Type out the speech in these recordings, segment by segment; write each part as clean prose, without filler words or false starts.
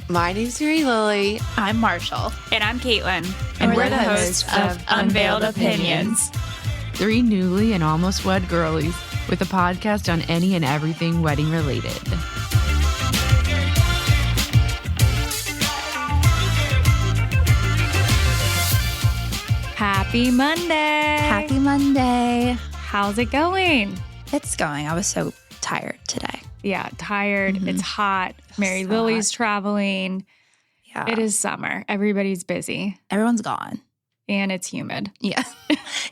My name's Mary Lily. I'm Marshall. And I'm Caitlin. And we're the hosts of Unveiled Opinions. Three newly and almost wed girlies with a podcast on any and everything wedding related. Happy Monday. Happy Monday. How's it going? It's going. I was so tired today. Yeah, tired. Mm-hmm. It's hot. Mary Lily's traveling. Yeah. It is summer. Everybody's busy. Everyone's gone. And it's humid. Yeah.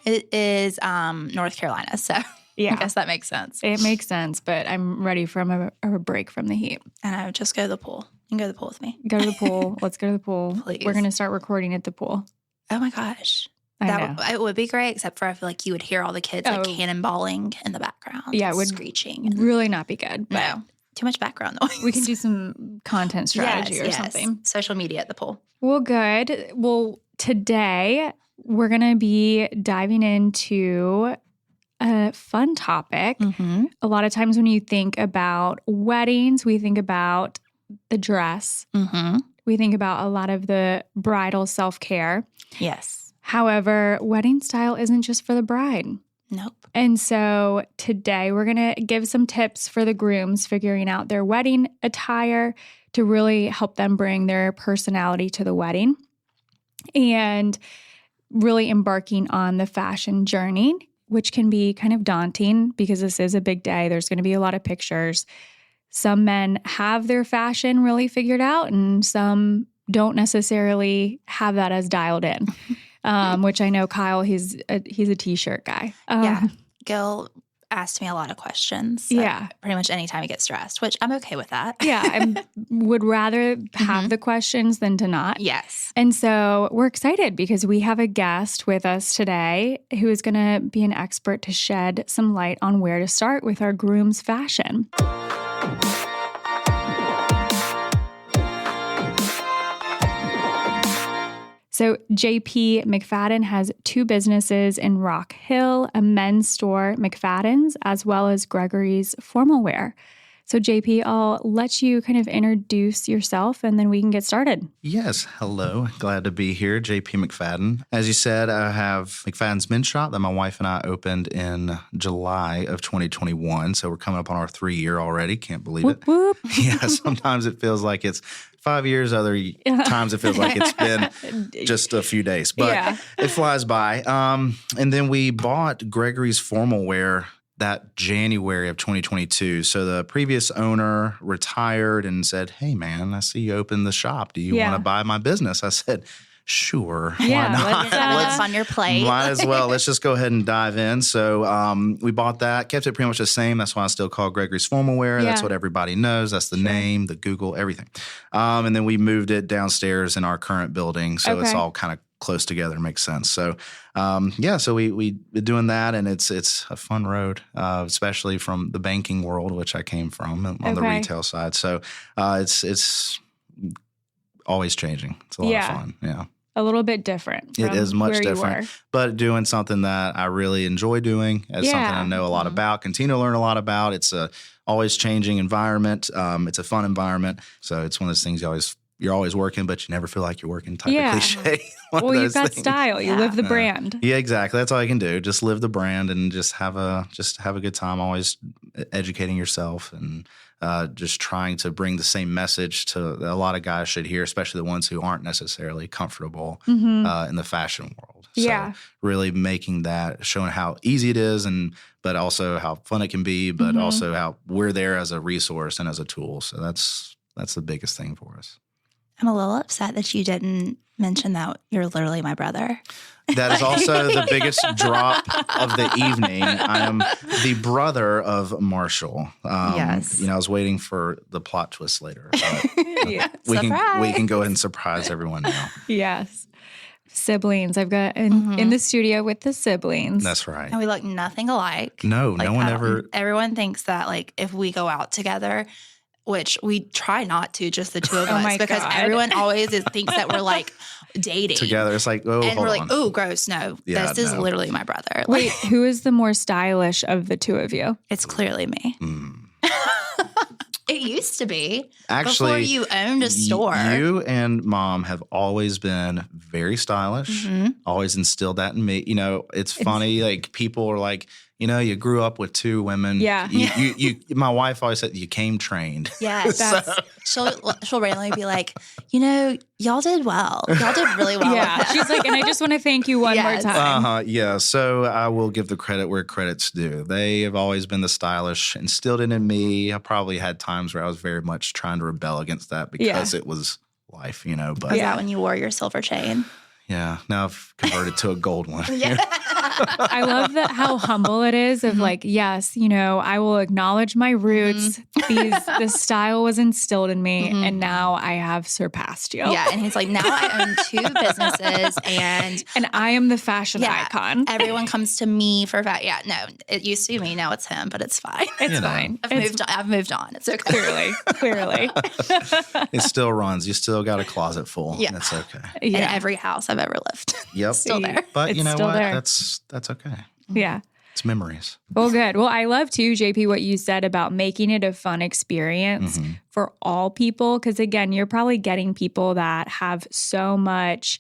It is North Carolina, so yeah. I guess that makes sense. It makes sense, but I'm ready for a break from the heat. And I would just go to the pool. You can go to the pool with me. Go to the pool. Let's go to the pool. Please. We're going to start recording at the pool. Oh my gosh. It would be great, except for I feel like you would hear all the kids like cannonballing in the background. Yeah, it would screeching. Really not be good. But no, too much background noise. We can do some content strategy or something. Social media at the pool. Well, good. Well, today we're going to be diving into a fun topic. Mm-hmm. A lot of times when you think about weddings, we think about the dress. Mm-hmm. We think about a lot of the bridal self-care. Yes. However, wedding style isn't just for the bride. Nope. And so today we're going to give some tips for the grooms figuring out their wedding attire to really help them bring their personality to the wedding and really embarking on the fashion journey, which can be kind of daunting because this is a big day. There's going to be a lot of pictures. Some men have their fashion really figured out and some don't necessarily have that as dialed in. Which I know Kyle, he's a t-shirt guy. Yeah. Gil asked me a lot of questions. Yeah. Pretty much anytime he gets dressed, which I'm okay with that. Yeah. I would rather have the questions than to not. Yes. And so we're excited because we have a guest with us today who is going to be an expert to shed some light on where to start with our groom's fashion. So JP McFadden has two businesses in Rock Hill, a men's store, McFadden's, as well as Gregory's formal wear. So JP, I'll let you kind of introduce yourself and then we can get started. Yes. Hello. Glad to be here. JP McFadden. As you said, I have McFadden's Men's Shop that my wife and I opened in July of 2021. So we're coming up on our 3-year already. Can't believe it. Whoop. Yeah. Sometimes it feels like it's 5 years. Other times it feels like it's been just a few days, but it flies by. And then we bought Gregory's formal wear that January of 2022. So the previous owner retired and said, "Hey man, I see you opened the shop. Do you want to buy my business?" I said, "Sure. Yeah, why not? Let's on your plate. Might as well. Let's just go ahead and dive in." So we bought that, kept it pretty much the same. That's why I still call Gregory's formal wear. Yeah. That's what everybody knows. That's the name, the Google, everything. And then we moved it downstairs in our current building. So it's all kind of close together, makes sense. So, so we been doing that, and it's a fun road, especially from the banking world, which I came from on the retail side. So it's always changing. It's a lot of fun. Yeah. A little bit different. It is much different, but doing something that I really enjoy doing. It's something I know a lot about, continue to learn a lot about. It's a always changing environment. It's a fun environment. So it's one of those things you're always working, but you never feel like you're working type of cliche. Well, you've got style. You live the brand. Yeah, exactly. That's all you can do. Just live the brand and just have a good time. Always educating yourself and just trying to bring the same message to a lot of guys should hear, especially the ones who aren't necessarily comfortable in the fashion world. So really making that, showing how easy it is, but also how fun it can be, but also how we're there as a resource and as a tool. So that's the biggest thing for us. I'm a little upset that you didn't mention that you're literally my brother. That is also the biggest drop of the evening. I am the brother of Marshall. Yes. I was waiting for the plot twist later. But we can go ahead and surprise everyone now. Yes. Siblings. I've got in the studio with the siblings. That's right. And we look nothing alike. No one ever. Everyone thinks that if we go out together, which we try not to, just the two of us, because everyone always thinks that we're dating together. It's like, oh, and we're like, oh, gross. No, this is literally my brother. Wait, who is the more stylish of the two of you? It's clearly me. used to be. Actually, before you owned a store. You and Mom have always been very stylish, always instilled that in me. You know, it's funny, like people are like, you know, you grew up with two women. Yeah. My wife always said you came trained. Yes. She'll randomly be like, you know, y'all did well. Y'all did really well. Yeah. She's like, and I just want to thank you one more time. Yeah. So I will give the credit where credit's due. They have always been the stylish, instilled it in me. I probably had times where I was very much trying to rebel against that because it was life, you know. But was that when you wore your silver chain? Yeah. Now I've converted to a gold one. I love how humble it is of like, yes, you know, I will acknowledge my roots. The style was instilled in me and now I have surpassed you. Yeah. And he's like, now I own 2 businesses and I am the fashion icon. Everyone comes to me for that. Yeah. No, it used to be me. Now it's him, but it's fine. It's fine. I've moved on. It's okay. Clearly. It still runs. You still got a closet full. Yeah. That's okay. In every house I've ever lived. Yep. Still there. But It's you know still what? there. That's okay. Yeah. It's memories. Well, good. Well, I love too, JP, what you said about making it a fun experience for all people. Because again, you're probably getting people that have so much,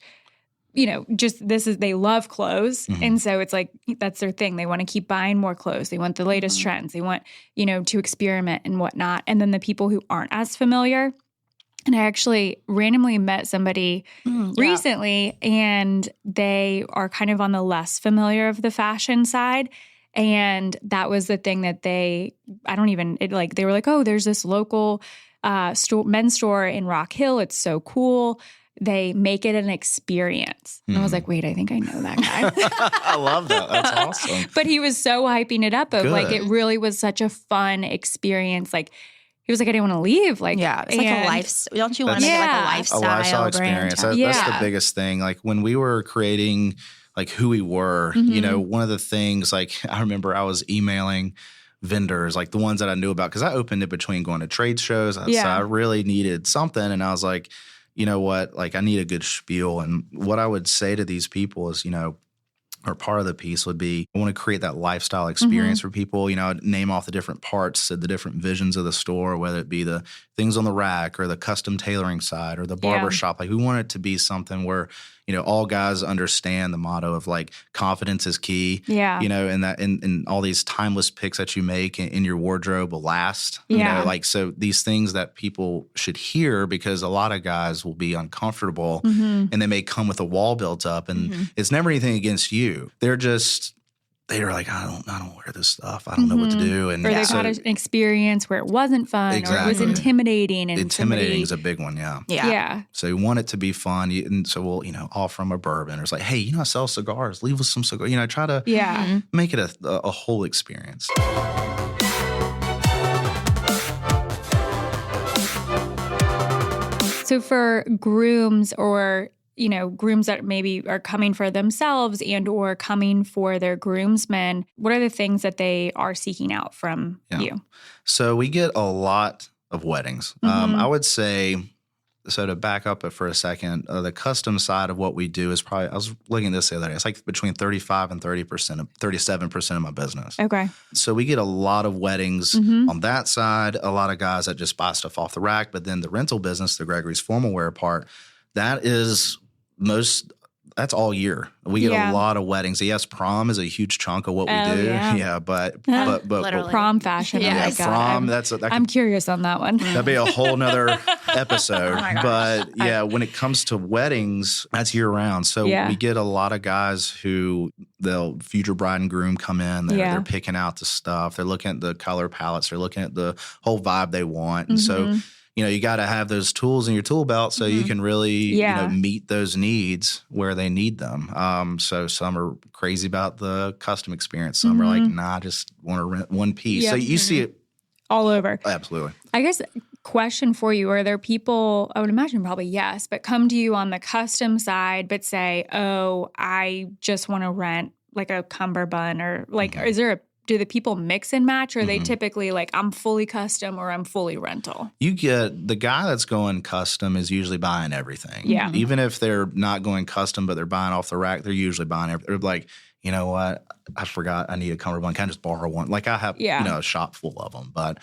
you know, they love clothes. And so it's like, that's their thing. They want to keep buying more clothes. They want the latest trends. They want, you know, to experiment and whatnot. And then the people who aren't as familiar. And I actually randomly met somebody recently, and they are kind of on the less familiar of the fashion side. And that was the thing that they were like, oh, there's this local men's store in Rock Hill. It's so cool. They make it an experience. And I was like, wait, I think I know that guy. I love that. That's awesome. But he was so hyping it up of like, it really was such a fun experience. Like, he was like, I didn't want to leave. Like, it's like a lifestyle. Don't you want to make it like a lifestyle experience? Brand? That's the biggest thing. Like when we were creating like who we were, you know, one of the things, like I remember I was emailing vendors, like the ones that I knew about, because I opened it between going to trade shows. So I really needed something. And I was like, you know what, like I need a good spiel. And what I would say to these people is, you know, or part of the piece would be, I want to create that lifestyle experience for people. You know, I'd name off the different parts, the different visions of the store, whether it be the things on the rack or the custom tailoring side or the barber shop. Like we want it to be something where, you know, all guys understand the motto of like confidence is key. Yeah. You know, and that and all these timeless picks that you make in your wardrobe will last. You know, like so these things that people should hear, because a lot of guys will be uncomfortable and they may come with a wall built up, and it's never anything against you. They're like, I don't wear this stuff. I don't know what to do. And or they've had an experience where it wasn't fun or it was intimidating. And intimidating is a big one. Yeah. So you want it to be fun. And so we'll, you know, offer them a bourbon, or it's like, hey, you know, I sell cigars. Leave us some cigars. You know, try to make it a whole experience. So for grooms, or you know, grooms that maybe are coming for themselves and or coming for their groomsmen, what are the things that they are seeking out from you? So we get a lot of weddings. I would say, so to back up it for a second, the custom side of what we do is probably, I was looking at this the other day, it's like between 35 and 37% of my business. Okay. So we get a lot of weddings on that side, a lot of guys that just buy stuff off the rack, but then the rental business, the Gregory's formal wear part, that's all year. We get a lot of weddings. Yes, prom is a huge chunk of what we do. Yeah, but prom fashion. Yeah, prom. I'm curious on that one. That'd be a whole nother episode. But yeah, when it comes to weddings, that's year round. So we get a lot of guys who they'll future bride and groom come in. They're picking out the stuff. They're looking at the color palettes. They're looking at the whole vibe they want. And so, you know, you got to have those tools in your tool belt so you can really, you know, meet those needs where they need them. So some are crazy about the custom experience. Some are like, nah, I just want to rent one piece. So you see it all over. Absolutely. I guess question for you, are there people, I would imagine probably yes, but come to you on the custom side but say, oh, I just want to rent like a cummerbund, or like, do the people mix and match, or are they typically like, I'm fully custom or I'm fully rental? You get the guy that's going custom is usually buying everything. Yeah. Even if they're not going custom, but they're buying off the rack, they're usually buying everything. They're like, you know what? I forgot I need a cummerbund. Can I just borrow one? Like I have, you know, a shop full of them. But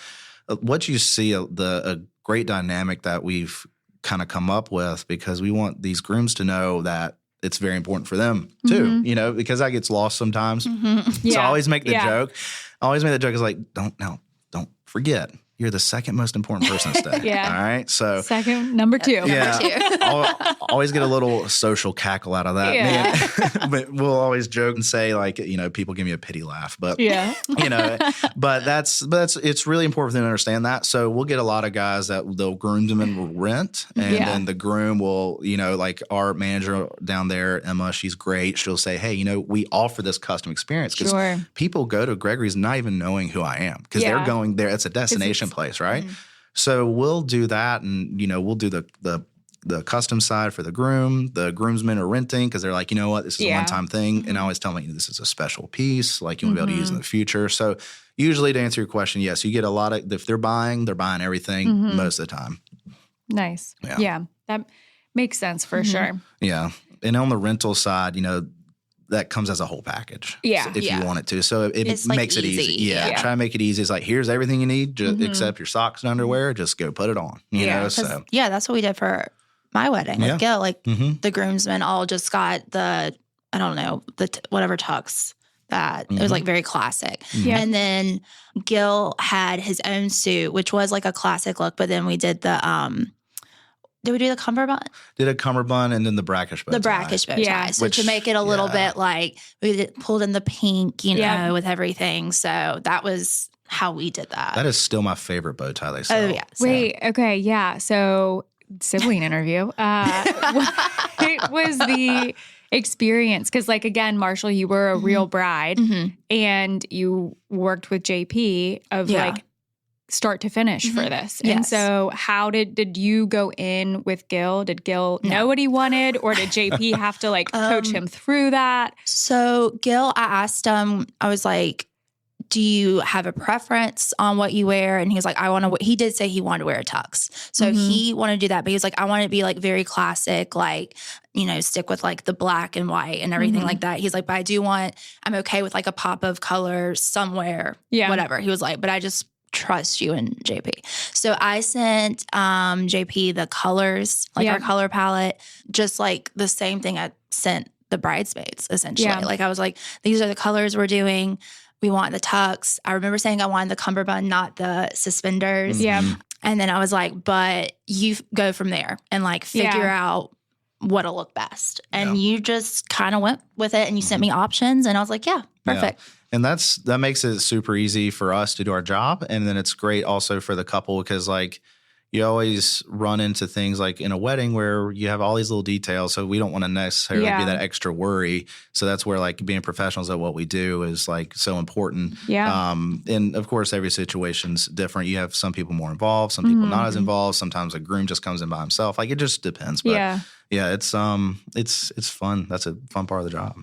what you see, a great dynamic that we've kind of come up with, because we want these grooms to know that it's very important for them too, because that gets lost sometimes. So I always make the joke. I always make the joke is like, don't forget, you're the second most important person this day. All right. So number two. I'll always get a little social cackle out of that. Yeah. But we'll always joke and say like, people give me a pity laugh, but but it's really important for them to understand that. So we'll get a lot of guys that the groomsmen will rent, and then the groom will, like our manager down there, Emma, she's great. She'll say, hey, we offer this custom experience, because people go to Gregory's not even knowing who I am, because they're going there. It's a destination place, right? So we'll do that, and we'll do the custom side for the groom. The groomsmen are renting because they're like, you know what, this is a one-time thing, and I always tell them, this is a special piece, like you want to be able to use in the future. So usually, to answer your question, yes, you get a lot of, if they're buying everything most of the time. Nice. Yeah, that makes sense for sure. Yeah, and on the rental side, that comes as a whole package. If you want it to. So it makes it easy. Try to make it easy. It's like, here's everything you need, except your socks and underwear. Just go put it on. You know? So that's what we did for my wedding with Gil. Like the groomsmen all just got the whatever tux that it was like very classic. And then Gil had his own suit, which was like a classic look. But then we did did we do the cummerbund? Did a cummerbund and then the brackish bow tie. The brackish bow tie. So to make it a little bit like, we pulled in the pink, with everything. So that was how we did that. That is still my favorite bow tie they sell. Oh, yeah. So. Wait, okay, yeah. So sibling interview. What was the experience? Because again, Marshall, you were a real bride and you worked with JP of start to finish for this. And so how did you go in with Gil? Did Gil know what he wanted, or did JP have to coach him through that? So Gil, I asked him, I was like, do you have a preference on what you wear? And he was like, he did say he wanted to wear a tux. So he wanted to do that, but he was like, I want it to be very classic, stick with the black and white and everything like that. He's like, but I'm okay with a pop of color somewhere, whatever. He was like, but I just trust you and JP. So I sent JP the colors, our color palette, just the same thing I sent the bridesmaids, essentially. I was like, these are the colors we're doing. We want the tux. I remember saying I wanted the cummerbund, not the suspenders. And then I was like, but you go from there and figure out what'll look best. And you just kind of went with it, and you sent me options, and I was like, yeah, perfect. And that makes it super easy for us to do our job. And then it's great also for the couple, because you always run into things in a wedding where you have all these little details. So we don't want to necessarily be that extra worry. So that's where being professionals at what we do is so important. And of course, every situation's different. You have some people more involved, some people not as involved. Sometimes a groom just comes in by himself. It just depends. But it's fun. That's a fun part of the job.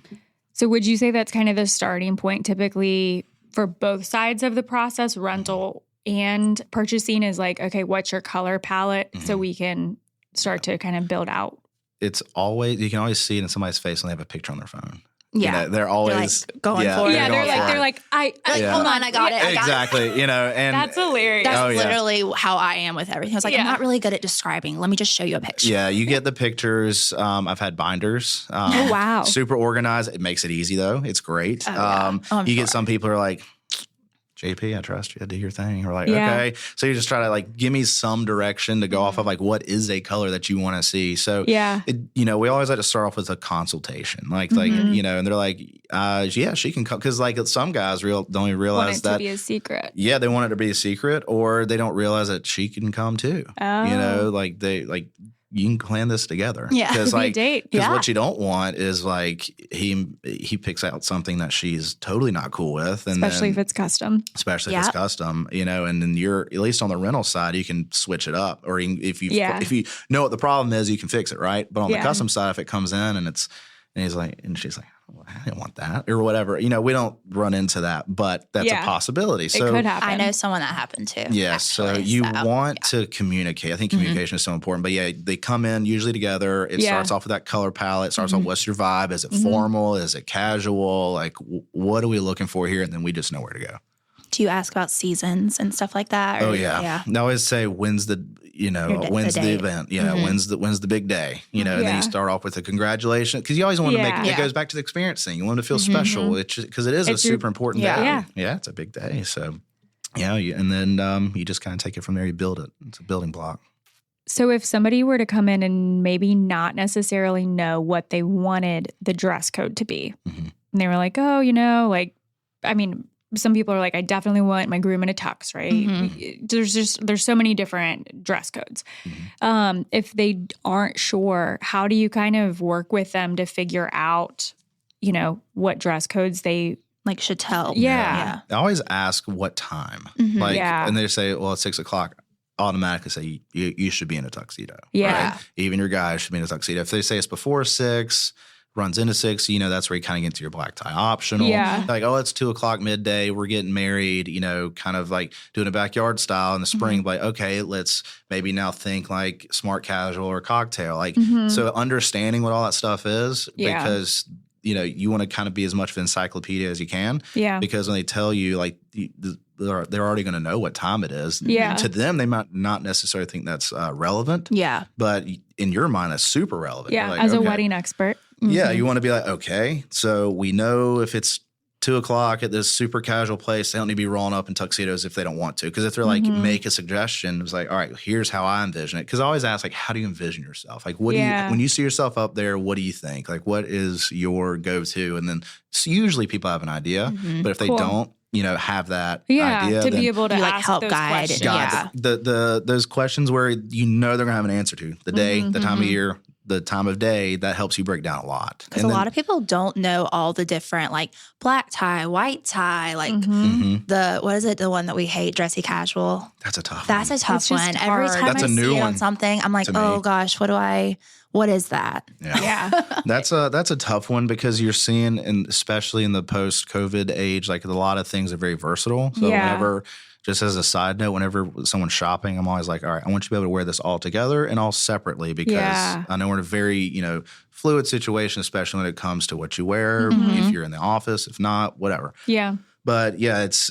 So would you say that's kind of the starting point typically for both sides of the process, rental and purchasing, is okay, what's your color palette so we can start to kind of build out? It's always, you can always see it in somebody's face when they have a picture on their phone. Yeah. They're always going for it. Yeah, they're like, hold on, I got it. Exactly. And that's hilarious. That's literally how I am with everything. I was like, I'm not really good at describing. Let me just show you a picture. Yeah, you get the pictures. I've had binders. Oh, wow. Super organized. It makes it easy, though. It's great. You get some people who are like, JP, I trust you. Do your thing. We're like, okay. So you just try to give me some direction to go off of what is a color that you want to see. So we always like to start off with a consultation, and they're like, she can come, because some guys don't even realize that want it to be a secret. Yeah, they want it to be a secret, or they don't realize that she can come too. Oh. You can plan this together. Yeah, because date. What you don't want is he picks out something that she's totally not cool with, and especially if it's custom. Especially if it's custom, and then you're at least on the rental side, you can switch it up, or if you know what the problem is, you can fix it, right? But on the custom side, if it comes in and she's like, well, I didn't want that, or whatever. We don't run into that, but that's a possibility. So it could happen. I know someone that happened too. Yeah, so you want to communicate. I think communication is so important. But they come in usually together. It starts off with that color palette. It starts off, what's your vibe? Is it formal? Is it casual? What are we looking for here? And then we just know where to go. Do you ask about seasons and stuff like that? Oh yeah. I always say, when's the event? Yeah. When's the big day? And then you start off with a congratulations, because you always want to make it goes back to the experience thing. You want to feel special, because it is a super important day. Yeah, it's a big day. So and then you just kind of take it from there. You build it. It's a building block. So if somebody were to come in and maybe not necessarily know what they wanted the dress code to be, and they were like, oh, some people are like, I definitely want my groom in a tux, right? There's so many different dress codes. If they aren't sure, how do you kind of work with them to figure out, what dress codes they should tell? Yeah. I always ask what time, and they say, well, it's 6:00. Automatically say you should be in a tuxedo. Yeah. Right? Even your guys should be in a tuxedo. If they say it's before 6, runs into 6, that's where you kind of get into your black tie optional. Yeah. Like, oh, it's 2:00 midday. We're getting married, kind of like doing a backyard style in the spring. Like, okay, let's maybe now think like smart casual or cocktail. So understanding what all that stuff is, because you want to kind of be as much of an encyclopedia as you can. Yeah. Because when they tell you, like, they're already going to know what time it is. Yeah. To them, they might not necessarily think that's relevant. Yeah. But in your mind, that's super relevant. Yeah. Like, as a wedding expert. Yeah. You want to be like, okay, so we know if it's 2:00 at this super casual place, they don't need to be rolling up in tuxedos if they don't want to. Because if they're like, make a suggestion, it's like, all right, here's how I envision it. Because I always ask, like, how do you envision yourself? Like, what do you, when you see yourself up there, what do you think? Like, what is your go-to? And then usually people have an idea, but if they don't, have that idea, to be able to ask help those guide. questions. Yeah. Those questions where they're going to have an answer to the day, the time of year, the time of day, that helps you break down a lot. Because a lot of people don't know all the different, like, black tie, white tie, like what is it? The one that we hate, dressy casual. That's a tough That's one. a tough one. Every time That's I a new see it one on something, I'm like, to me. oh gosh, what is that? Yeah. That's a tough one, because you're seeing, and especially in the post-COVID age, like, a lot of things are very versatile. So whenever, just as a side note, whenever someone's shopping, I'm always like, all right, I want you to be able to wear this all together and all separately, because I know we're in a very, fluid situation, especially when it comes to what you wear, if you're in the office, if not, whatever. Yeah. But it's,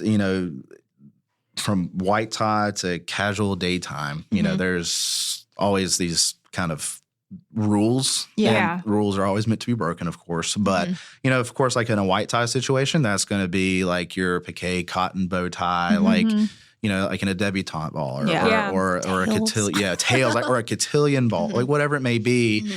from white tie to casual daytime, there's always these kind of rules. Yeah. Rules are always meant to be broken, of course. But, of course, like in a white tie situation, that's going to be like your piqué cotton bow tie, like, like in a debutante ball or a cotillion, tails, like, or a cotillion ball, like whatever it may be.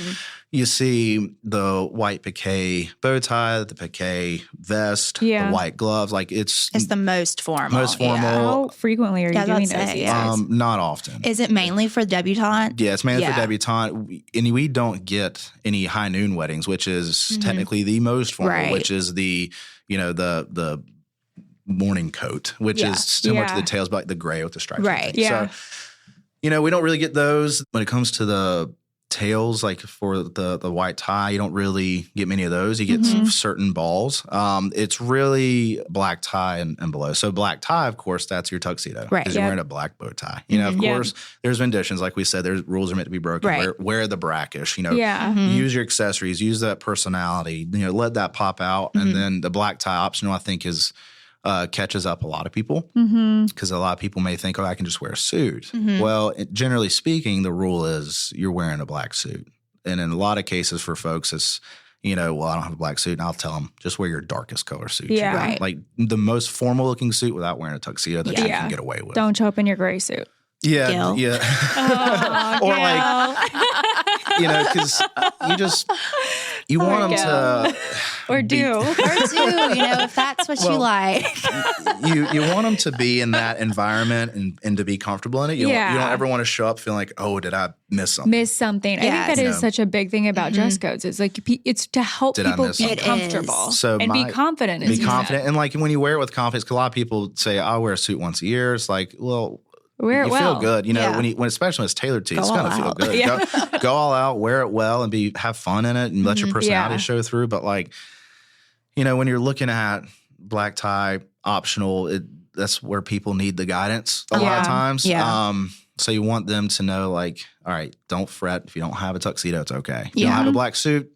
You see the white piqué bow tie, the piqué vest, the white gloves. Like, it's the most formal. How frequently are you doing those? Not often. Is it mainly for debutante? Yeah, it's mainly for debutante. And we don't get any high noon weddings, which is technically the most formal, which is the morning coat, which is similar to the tails, but like the gray with the stripes. Right. Yeah. So, we don't really get those. When it comes to the tails, like for the white tie, you don't really get many of those. You get some certain balls. It's really black tie and below. So black tie, of course, that's your tuxedo. Right. Because you're wearing a black bow tie. Of course, there's renditions. Like we said, there's rules are meant to be broken. Right. Wear the brackish, use your accessories, use that personality, let that pop out. And then the black tie optional, I think, is catches up a lot of people, because a lot of people may think, oh, I can just wear a suit. Well, generally speaking, the rule is you're wearing a black suit. And in a lot of cases for folks, it's, well, I don't have a black suit. And I'll tell them, just wear your darkest color suit. Yeah. Right. Like the most formal looking suit without wearing a tuxedo that you can get away with. Don't show up in your gray suit. Yeah. Gil. Yeah. Oh, or like, because you want them to. Or do. If that's what you like. you want them to be in that environment and to be comfortable in it. You don't ever want to show up feeling like, oh, did I miss something? I think that is such a big thing about dress codes. It's like, it's to help people be comfortable and be confident. Be confident. And like when you wear it with confidence, because a lot of people say, I wear a suit once a year. It's like, well, wear it you feel good, when especially when it's tailored to you, it's gonna feel good. Go all out, wear it well, and have fun in it, and let your personality show through. But like, when you're looking at black tie optional, that's where people need the guidance a lot of times. Yeah. So you want them to know, like, all right, don't fret if you don't have a tuxedo, it's okay. If you don't have a black suit,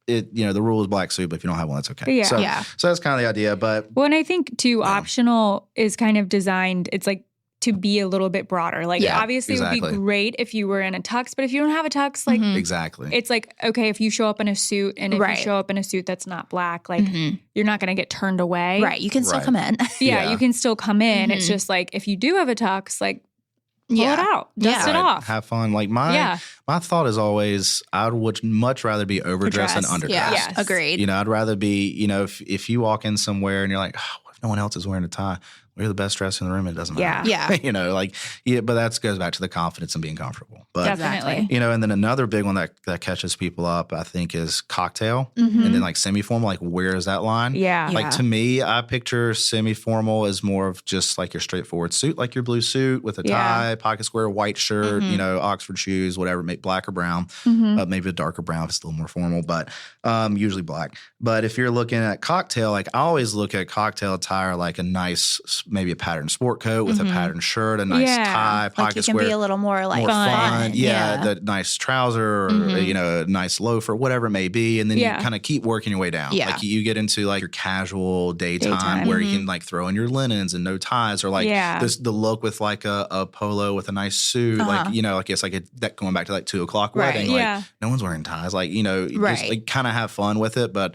the rule is black suit, but if you don't have one, that's okay. Yeah. So that's kind of the idea. But and I think too, optional is kind of designed. It's like to be a little bit broader. Like obviously it would be great if you were in a tux, but if you don't have a tux, like exactly, it's like, okay, if you show up in a suit and if you show up in a suit that's not black, like you're not going to get turned away. Right. You can still come in. You can still come in. It's just like, if you do have a tux, like pull it out, dust it off. Have fun. Like my thought is always, I would much rather be overdressed than underdressed. Yeah. Yes. Agreed. I'd rather be, if you walk in somewhere and you're like, oh, what if no one else is wearing a tie? We're the best dressed in the room. It doesn't matter. Yeah. But that goes back to the confidence and being comfortable. But, definitely. And then another big one that catches people up, I think, is cocktail and then like semi-formal. Like, where is that line? Yeah. Like, to me, I picture semi-formal as more of just like your straightforward suit, like your blue suit with a tie, pocket square, white shirt, Oxford shoes, whatever, black or brown, maybe a darker brown if it's a little more formal, but usually black. But if you're looking at cocktail, like I always look at cocktail attire like a nice, maybe a patterned sport coat with a patterned shirt, a nice tie, pocket like you square. can be a little more like fun. Yeah, the nice trouser or, a nice loafer, whatever it may be. And then you kind of keep working your way down. Yeah. Like you get into like your casual daytime where you can like throw in your linens and no ties, or like the look with like a polo with a nice suit. Like, like it's like that going back to like 2 o'clock wedding. Like no one's wearing ties. Like, just like kind of have fun with it. But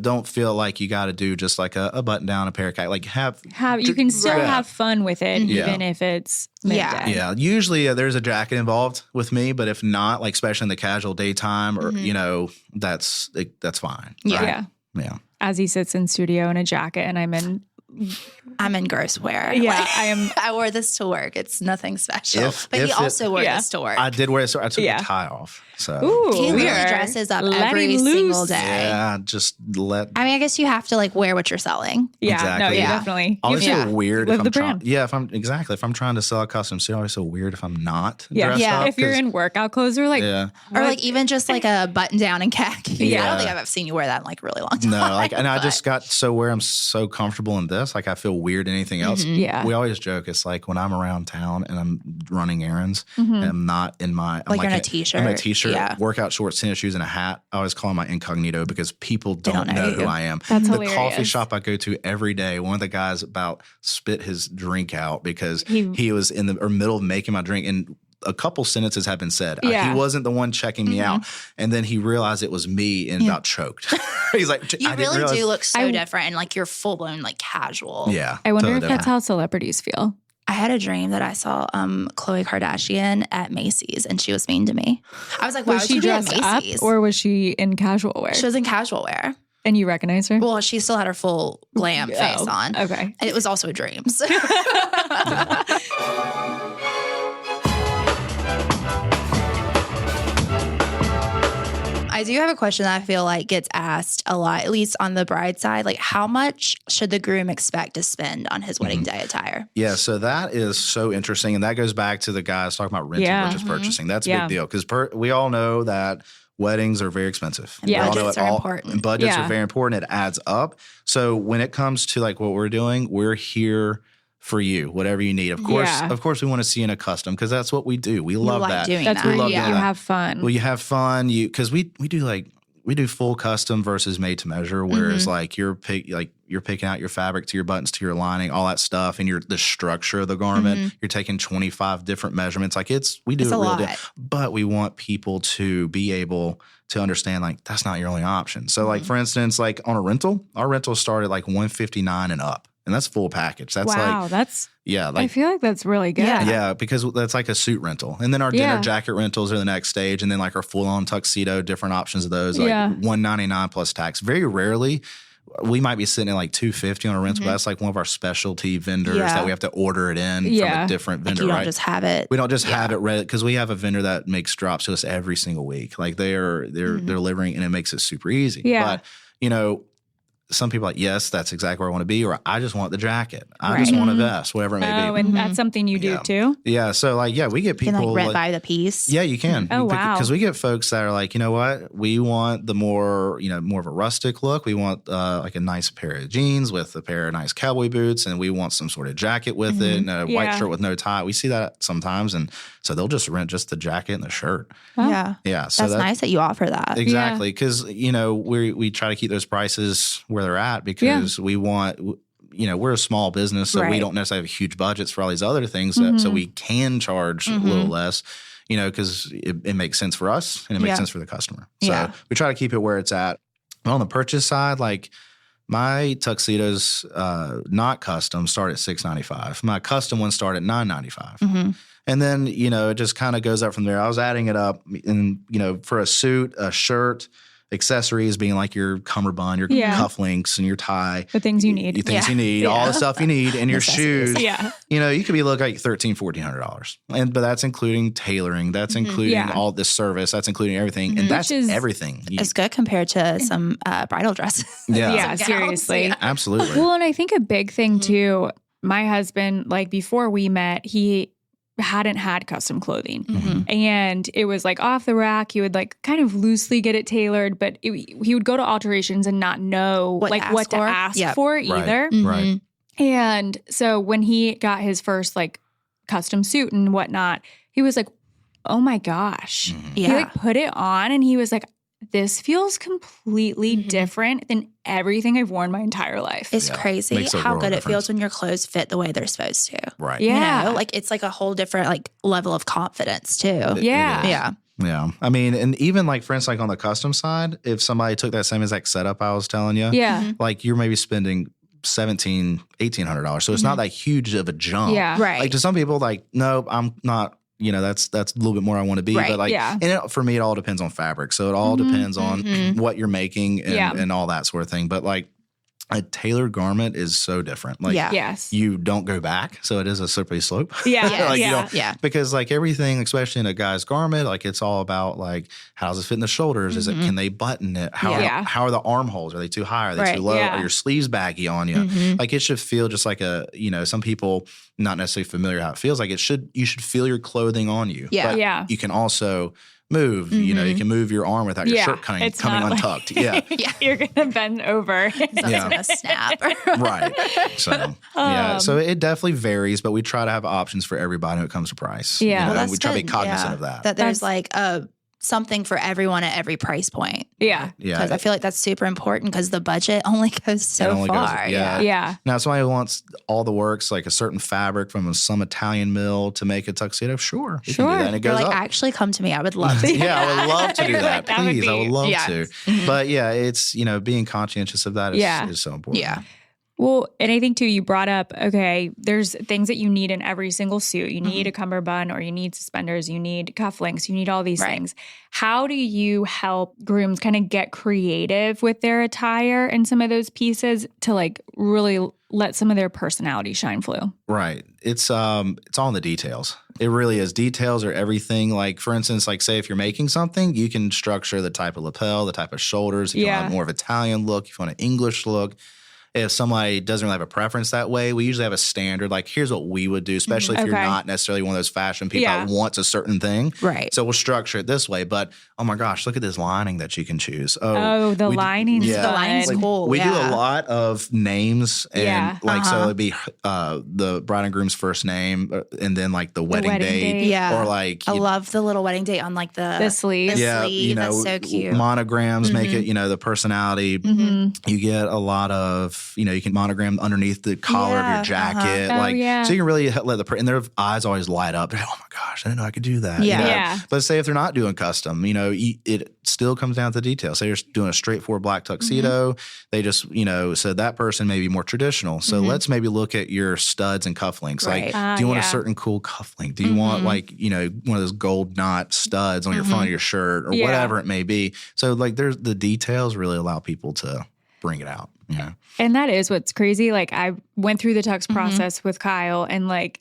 don't feel like you got to do just like a button down, a pair of like you can still have fun with it, even if it's midday. Yeah. Usually there's a jacket involved with me, but if not, like especially in the casual daytime, or that's fine. Yeah. Yeah. As he sits in studio in a jacket, and I'm in gross wear. Yeah, like, I wore this to work. It's nothing special. But he also wore this to work. I did wear it, so I took the tie off. So he literally dresses up every single day. Yeah, just I guess you have to like wear what you're selling. Yeah, exactly. No, definitely. I always feel weird if I'm trying. Yeah, if I'm trying to sell a custom suit, I always feel weird if I'm not. Dressed up, if you're in workout clothes, or like, or like even just like a button down and khaki. I don't think I've ever seen you wear that in like a really long time. No, and I just got where I'm so comfortable in this, like I feel weird in anything else. Yeah, we always joke. It's like when I'm around town and I'm running errands and I'm not in my I'm in a t-shirt. I'm in a t-shirt, workout shorts, tennis shoes, and a hat. I always call it my incognito because people don't know who I am. That's the hilarious. Coffee shop I go to every day, one of the guys about spit his drink out because he was in the middle of making my drink, and a couple sentences have been said. He wasn't the one checking me out, and then he realized it was me and about choked. He's like, you really do look so different, and like you're full blown like casual. Yeah, I wonder if that's how celebrities feel. I had a dream that I saw Khloe Kardashian at Macy's, and she was mean to me. I was like, why was she dressed up, or was she in casual wear? She was in casual wear. And you recognized her? Well, she still had her full glam face on. Okay. And it was also a dream. So. I do have a question that I feel like gets asked a lot, at least on the bride side. Like, how much should the groom expect to spend on his wedding day attire? Yeah, so that is so interesting. And that goes back to the guys talking about renting versus purchasing. That's a big deal because we all know that weddings are very expensive. Yeah, budgets are important. Budgets are very important. It adds up. So when it comes to like what we're doing, we're here for you, whatever you need. Of course, we want to see you in a custom because that's what we do. We love that. That's where you have fun. Well, you have fun. Because we do full custom versus made to measure. Whereas like you're picking out your fabric to your buttons to your lining, all that stuff, and the structure of the garment. You're taking 25 different measurements. Like we do it real deal. But we want people to be able to understand like that's not your only option. So like for instance, like on a rental, our rentals start at like $159 and up. And that's full package. That's I feel like that's really good. Yeah, because that's like a suit rental. And then our dinner jacket rentals are the next stage. And then like our full on tuxedo, different options of those, like $199 plus tax. Very rarely, we might be sitting at like $250 on a rental. But that's like one of our specialty vendors that we have to order it in from a different vendor. Like you don't just have it. We don't just have it ready because we have a vendor that makes drops to us every single week. Like they're delivering, and it makes it super easy. Yeah. But some people are like, yes, that's exactly where I want to be, or I just want the jacket. I just want a vest, whatever it may be. Oh, and that's something you do too? Yeah. So like, we get people. You can rent by the piece. Yeah, you can. Oh, wow. Because we get folks that are like, you know what? We want the more of a rustic look. We want like a nice pair of jeans with a pair of nice cowboy boots, and we want some sort of jacket with it, and a white shirt with no tie. We see that sometimes, and so they'll just rent just the jacket and the shirt. Oh. Yeah. Yeah. So that's nice that you offer that. Exactly. Because, we try to keep those prices where they're at because we want, we're a small business, so we don't necessarily have huge budgets for all these other things. So we can charge a little less, because it makes sense for us and it makes sense for the customer. So we try to keep it where it's at. On the purchase side, like my tuxedos, not custom, start at $695. My custom ones start at $995. And then, it just kind of goes up from there. I was adding it up and, for a suit, a shirt, accessories being like your cummerbund, your cufflinks, and your tie. The things you need. You need, all the stuff you need, and your shoes. Yeah. You could be looking like $1,300, $1,400. But that's including tailoring. That's including all this service. That's including everything. And that's everything. It's good compared to some bridal dresses. Yeah, seriously. Yeah. Absolutely. Well, and I think a big thing too, my husband, like before we met, he hadn't had custom clothing and it was like off the rack. He would like kind of loosely get it tailored, but he would go to alterations and not know what to ask for either. Right. And so when he got his first like custom suit and whatnot, he was like, oh my gosh. He like put it on and he was like, this feels completely different than everything I've worn my entire life. It's crazy how good it feels when your clothes fit the way they're supposed to. Right. Yeah. It's like a whole different like level of confidence too. Yeah. Yeah. I mean, and even like, for instance, like on the custom side, if somebody took that same exact setup I was telling you, like you're maybe spending $1,700, $1,800. So it's not that huge of a jump. Yeah. Right. Like to some people, like, no, I'm not. That's a little bit more I want to be. Right. But like, and for me, it all depends on fabric. So it all depends on what you're making and all that sort of thing. But like a tailored garment is so different. Like you don't go back. So it is a slippery slope. Because like everything, especially in a guy's garment, like it's all about like, how does it fit in the shoulders? Is it, can they button it? How are the armholes? Are they too high? Are they too low? Are your sleeves baggy on you? Like it should feel just like some people not necessarily familiar how it feels like you should feel your clothing on you. But you can also move, you can move your arm without your shirt coming untucked. You're going to bend over. It's going to snap. Right. So, so it definitely varies, but we try to have options for everybody when it comes to price. Yeah. Well, that's we try to be good. cognizant of that. That there's like something for everyone at every price point. Yeah. Because I feel like that's super important because the budget only goes so far. Now, somebody wants all the works, like a certain fabric from some Italian mill to make a tuxedo. Sure. You can do that. And it goes up. Actually come to me. I would love to. I would love to do that. Please. I would love to. Mm-hmm. But it's, being conscientious of that is so important. Yeah. Well, and I think too, you brought up, okay, there's things that you need in every single suit. You need a cummerbund or you need suspenders, you need cufflinks, you need all these things. How do you help grooms kind of get creative with their attire and some of those pieces to like really let some of their personality shine through? Right. It's all in the details. It really is. Details are everything. Like, for instance, like say if you're making something, you can structure the type of lapel, the type of shoulders. If you want more of an Italian look, if you want an English look. If somebody doesn't really have a preference that way, we usually have a standard, like here's what we would do, especially if you're not necessarily one of those fashion people that wants a certain thing. Right. So we'll structure it this way. But, oh my gosh, look at this lining that you can choose. The lining. The lining's cool. We do a lot of names and so it'd be the bride and groom's first name and then like the wedding date. Yeah. Or like. I love the little wedding date on like the sleeve. Sleeve. That's so cute. Monograms make it, the personality. You get a lot of, you can monogram underneath the collar of your jacket. So you can really let and their eyes always light up. They're like, oh my gosh, I didn't know I could do that. But say if they're not doing custom, it still comes down to the details. Say you're doing a straightforward black tuxedo. They just, so that person may be more traditional. So let's maybe look at your studs and cufflinks. Like, do you want a certain cool cufflink? Do you want like, one of those gold knot studs on your front of your shirt or whatever it may be? So like there's the details really allow people to bring it out. And that is what's crazy. Like I went through the tux process with Kyle and like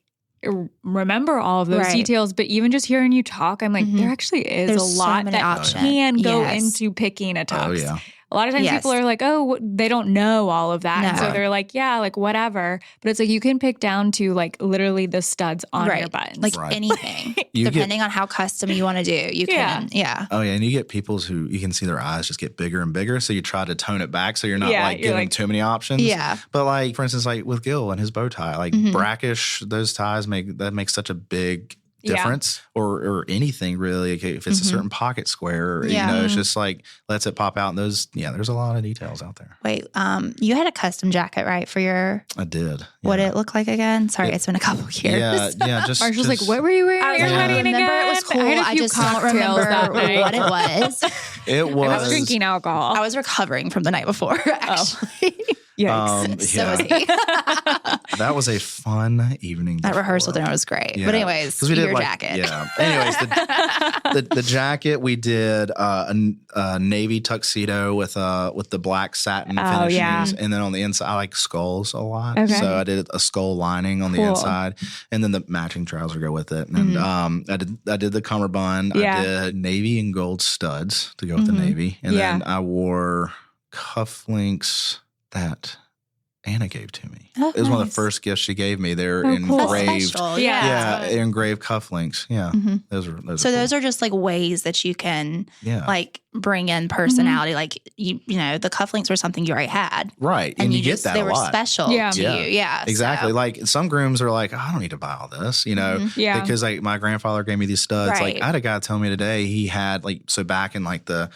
remember all of those details, but even just hearing you talk, I'm like, there actually is a lot that can go into picking a tux. A lot of times people are like, oh, they don't know all of that. No. And so they're like, yeah, like whatever. But it's like you can pick down to like literally the studs on your buttons. Like anything. Depending on how custom you want to do, you can. Yeah. Oh, yeah. And you get people who you can see their eyes just get bigger and bigger. So you try to tone it back so you're not giving too many options. Yeah. But like, for instance, like with Gil and his bow tie, like brackish, those ties make such a big difference or anything really. If it's a certain pocket square, you know, it's just like lets it pop out. And those, there's a lot of details out there. Wait, you had a custom jacket, right? For your, I did. What did it look like again? Sorry, it's been a couple of years. Yeah. Just Marshall's like, what were you wearing? I remember it was cool. I just don't remember what it was. It was. I was drinking alcohol. I was recovering from the night before, actually. Yikes. So was he. That was a fun evening. That rehearsal dinner was great. Yeah. But anyways, we did your jacket. Yeah. Anyways, the jacket, we did a navy tuxedo with the black satin finishings. Yeah. And then on the inside, I like skulls a lot. Okay. So I did a skull lining on the inside. And then the matching trouser go with it. And I did the cummerbund. Yeah. I did navy and gold studs to go with the navy. And then I wore cufflinks that Anna gave to me. Oh, it was one of the first gifts she gave me. They're engraved. Cool. Engraved cufflinks. Yeah. Those are just like ways that you can like bring in personality. Like you know, the cufflinks were something you already had. Right. And you get that they a were lot. Special to you. Yeah. Exactly. So. Like some grooms are like, oh, I don't need to buy all this, you know, because like my grandfather gave me these studs. Right. Like I had a guy tell me today he had like, so back in like the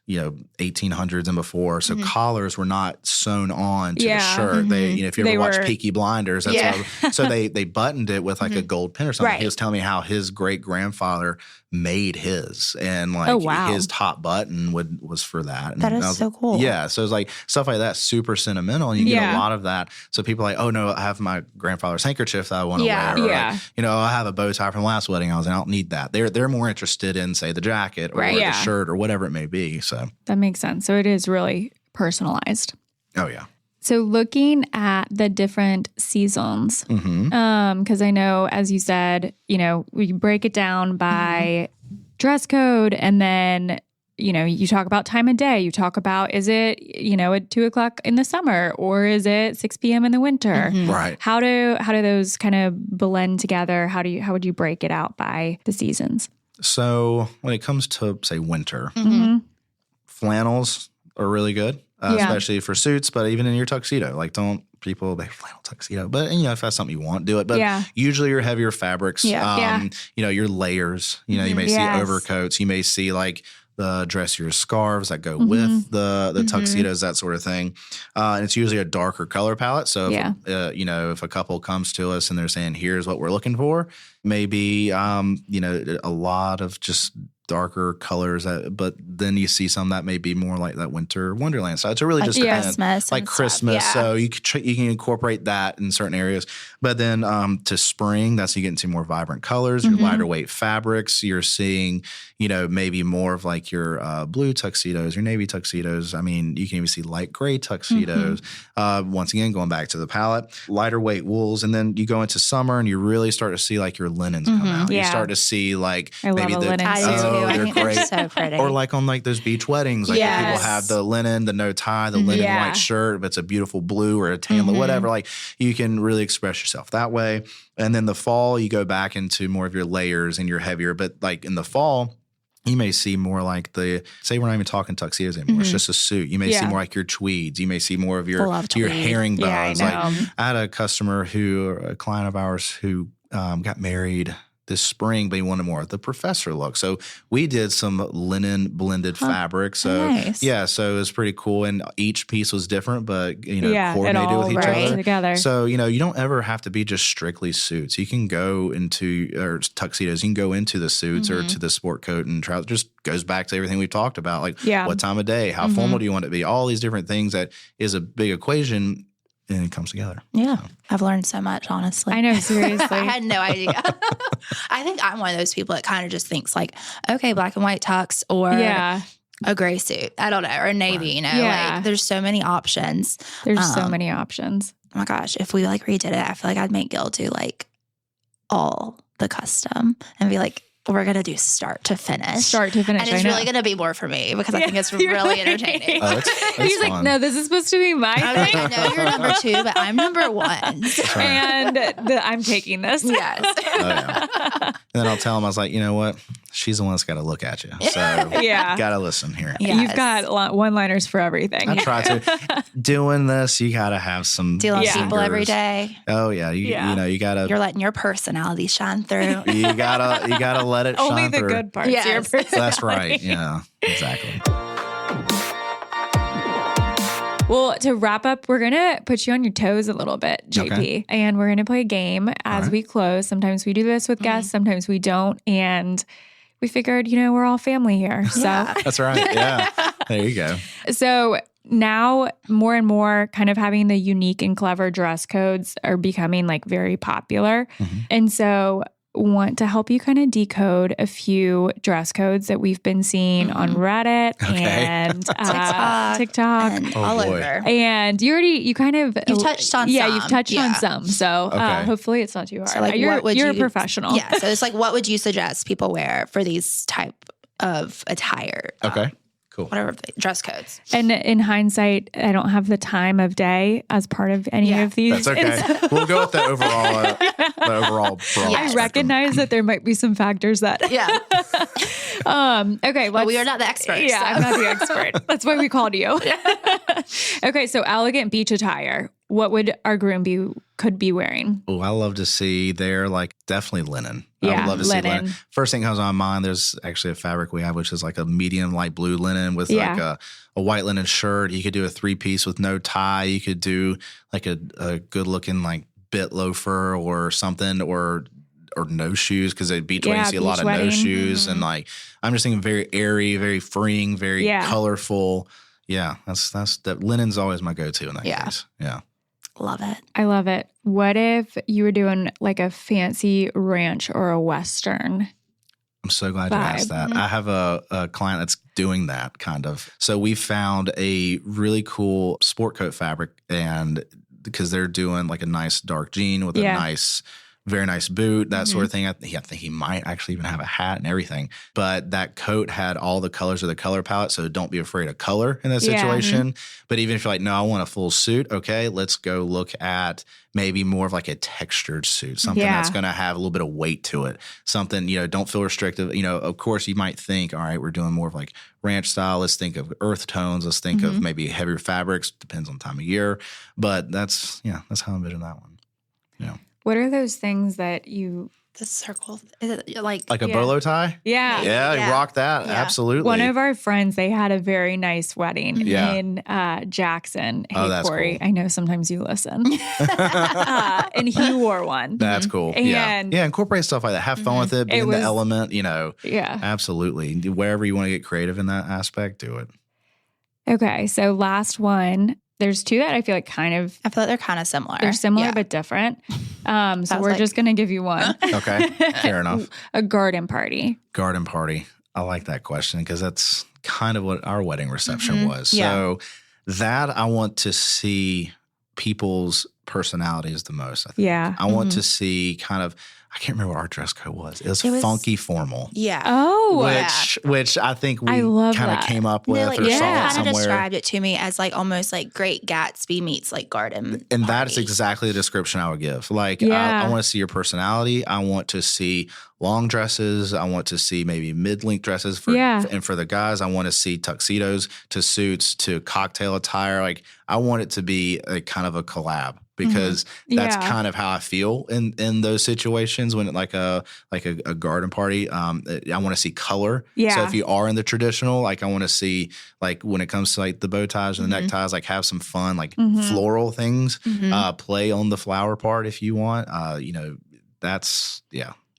1800s and before. So collars were not sewn on to the shirt. They, if you ever watch Peaky Blinders, that's so they buttoned it with like a gold pin or something. Right. He was telling me how his great grandfather made his, and like his top button was for that. And that is so cool. Yeah. So it's like stuff like that, super sentimental. And you get a lot of that. So people are like, oh no, I have my grandfather's handkerchief that I want to wear. Or like, I have a bow tie from the last wedding I was in. I don't need that. They're more interested in say the jacket or the shirt or whatever it may be. So that makes sense. So it is really personalized. Oh yeah. So looking at the different seasons, because I know, as you said, we break it down by dress code, and then, you talk about time of day. You talk about, is it, at 2:00 in the summer, or is it 6 p.m. in the winter? Right. How do those kind of blend together? How would you break it out by the seasons? So when it comes to say winter, flannels are really good. Especially for suits, but even in your tuxedo, like they flannel tuxedo, but if that's something you want, do it. But usually your heavier fabrics, your layers, you may see overcoats, you may see like the dressier scarves that go with the tuxedos, that sort of thing. And it's usually a darker color palette. So if a couple comes to us and they're saying, here's what we're looking for, maybe, a lot of just darker colors, but then you see some that may be more like that winter wonderland side. So it really just depends. Christmas like Christmas. Yeah. So you can incorporate that in certain areas. But then to spring, that's you get into more vibrant colors, your lighter weight fabrics. You're seeing, maybe more of like your blue tuxedos, your navy tuxedos. I mean, you can even see light gray tuxedos. Once again, going back to the palette, lighter weight wools. And then you go into summer and you really start to see like your linens come out. You start to see like maybe the linens. They're great. So pretty. Or like on like those beach weddings, like people have the linen, the no tie, the linen white shirt, if it's a beautiful blue or a tan, whatever, like you can really express yourself that way. And then the fall, you go back into more of your layers and your heavier, but like in the fall, you may see more like say we're not even talking tuxedos anymore. It's just a suit. You may see more like your tweeds. You may see more of your herringbones. Like I had a client of ours who got married this spring, but he wanted more of the professor look. So we did some linen blended fabric. So so it was pretty cool. And each piece was different, but coordinated with each other. Together. So, you don't ever have to be just strictly suits. You can go into or tuxedos, you can go into the suits or to the sport coat and trousers. Just goes back to everything we've talked about. Like what time of day, how formal do you want it to be? All these different things that is a big equation. And it comes together. Yeah. I've learned so much, honestly. I know, seriously. I had no idea. I think I'm one of those people that kind of just thinks like, okay, black and white tux or a gray suit. I don't know. Or a navy, like there's so many options. There's so many options. Oh my gosh. If we like redid it, I feel like I'd make Gil do like all the custom and be like, we're going to do start to finish. Start to finish. And it's really going to be more for me because I think it's really entertaining. Oh, it's He's fun. like, no, this is supposed to be my I was thing. like, I know you're number 2, but I'm number 1. And I'm taking this. Yes. Oh, yeah. And then I'll tell him, I was like, you know what? She's the one that's got to look at you. So Yeah. got to listen here. Yes. You've got one-liners for everything. I try to. Doing this, you got to have some Dealing with Yeah. people every day. Oh, yeah. You know, you got to. You're letting your personality shine through. You gotta let it Only shine the through. good parts. Yes. Of your personality. That's right. Yeah, exactly. Well, to wrap up, we're going to put you on your toes a little bit, JP. Okay. And we're going to play a game as right. we close. Sometimes we do this with guests, sometimes we don't. And we figured, we're all family here. So, That's right. Yeah. There you go. so now more and more kind of having the unique and clever dress codes are becoming like very popular. And so want to help you kind of decode a few dress codes that we've been seeing on Reddit and TikTok. And Oh, all boy. over. And you kind of touched on yeah, some. you've touched on Yeah. some. So Okay. hopefully it's not too hard. So, like, you're what would you're a you- professional. Yeah. So it's like, what would you suggest people wear for these type of attire? Okay. Cool. Whatever the dress codes. And in hindsight, I don't have the time of day as part of any of these. That's okay. We'll go with the overall. Broad I spectrum. recognize that there might be some factors that. Yeah. Okay. But we are not the experts. Yeah, so. I'm not the expert. That's why we called you. Okay, so elegant beach attire. What would our groom could be wearing? Oh, I love to see there, like definitely linen. I Yeah, would love to see linen. linen. First thing comes on my mind, there's actually a fabric we have, which is like a medium light blue linen with Yeah. like a white linen shirt. You could do a 3-piece with no tie. You could do like a good looking like bit loafer or something or no shoes because at beach wedding you see a lot beach of wedding. no shoes and like I'm just thinking very airy, very freeing, very colorful. Yeah, that's that linen's always my go-to in that case. Yeah. Love it. I love it. What if you were doing like a fancy ranch or a Western? I'm so glad you asked that. I have a client that's doing that kind of. So we found a really cool sport coat fabric and because they're doing like a nice dark jean with a nice, very nice boot, that sort of thing. I think he might actually even have a hat and everything. But that coat had all the colors of the color palette. So don't be afraid of color in that situation. But even if you're like, no, I want a full suit. Okay, let's go look at maybe more of like a textured suit, something that's going to have a little bit of weight to it. Something, don't feel restrictive. Of course you might think, all right, we're doing more of like ranch style. Let's think of earth tones. Let's think of maybe heavier fabrics. Depends on time of year. But that's how I envision that one. Yeah. What are those things that you... The circle. Is it like Like a bolo tie? Yeah. Yeah, rock that. Yeah. Absolutely. One of our friends, they had a very nice wedding Yeah. in Jackson. Hey, Oh, that's Corey, cool. I know sometimes you listen. And he wore one. That's cool. And- yeah, incorporate stuff like that. Have fun with it. Be It in was- the element, Yeah. Absolutely. Wherever you want to get creative in that aspect, do it. Okay, so last one. There's two that I feel like I feel like they're kind of similar. they're similar Yeah. but different. So Sounds we're like- just going to give you one. Okay. Fair enough. A garden party. Garden party. I like that question because that's kind of what our wedding reception was. Yeah. So that I want to see people's personalities the most. I think. Yeah. I want to see kind of, I can't remember what our dress code was. It was funky formal. Yeah. Oh. Which I think we I love kind of that. came up with or saw it kind of somewhere. described it to me as like almost like Great Gatsby meets like garden. And that's party. exactly the description I would give. Like, Yeah. I want to see your personality. I want to see long dresses. I want to see maybe mid-length dresses. And for the guys, I want to see tuxedos to suits to cocktail attire. Like, I want it to be a kind of a collab because that's kind of how I feel in those situations when like a garden party. I want to see color. Yeah. So if you are in the traditional, like I want to see like when it comes to like the bow ties and the neckties, like have some fun, like floral things, play on the flower part if you want. That's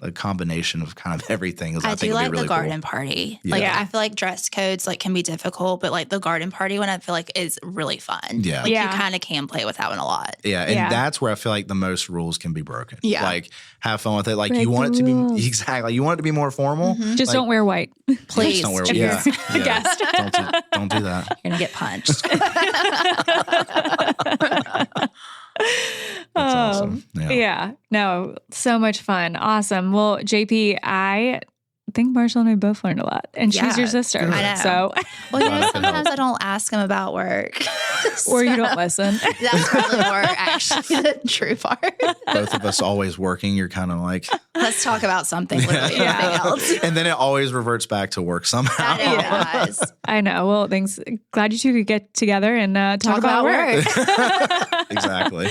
a combination of kind of everything. I think do like would be really the garden cool. party. Yeah. Like I feel like dress codes like can be difficult, but like the garden party one I feel like is really fun. Yeah. Like Yeah. you kind of can play with that one a lot. Yeah, and Yeah. that's where I feel like the most rules can be broken. Yeah. Like have fun with it. Like Break you want it the to rules. be exactly. You want it to be more formal. Just Like, don't wear white. Please. Just don't wear. if Yeah, you're yeah. guest. Don't do that. You're gonna get punched. That's awesome. Yeah. Yeah. No, so much fun. Awesome. Well, JP, I think Marshall and I both learned a lot. And she's your sister. I know. So, well, sometimes I don't ask him about work. or you don't listen. That's probably more actually the true part. Both of us always working. You're kind of like, let's talk about something, literally anything else. and then it always reverts back to work somehow. I know, guys. I know. Well, thanks. Glad you two could get together and talk about work. Exactly.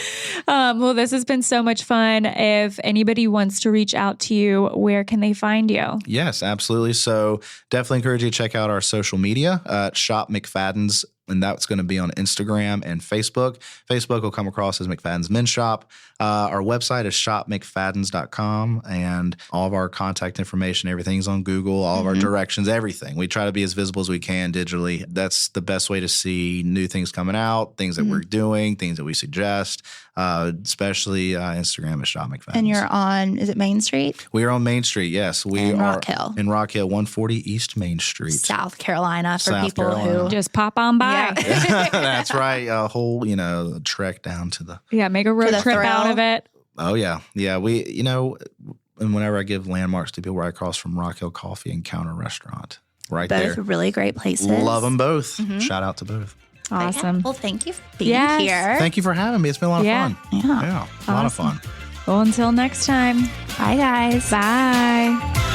Well, this has been so much fun. If anybody wants to reach out to you, where can they find you? Yes, absolutely. So definitely encourage you to check out our social media at Shop McFadden's, and that's going to be on Instagram and Facebook. Facebook will come across as McFadden's Men's Shop. Our website is shopmcfaddens.com, and all of our contact information, everything's on Google, all of our directions, everything. We try to be as visible as we can digitally. That's the best way to see new things coming out, things that we're doing, things that we suggest, especially Instagram is Shop McFadden's. And you're on, is it Main Street? We are on Main Street, yes. We In are Rock Hill. in Rock Hill, 140 East Main Street. South Carolina for South people Carolina. who Just pop on by. That's right. A whole, trek down to the. Yeah, make a road the trip thrill. out of it. Oh, yeah. Yeah. We, and whenever I give landmarks to people, right across from Rock Hill Coffee and Counter Restaurant, right both there. really great places. Love them both. Shout out to both. Awesome. Well, thank you for being Yes. here. Thank you for having me. It's been a lot of fun. Yeah. Yeah. A lot of fun. Well, until next time. Bye, guys. Bye.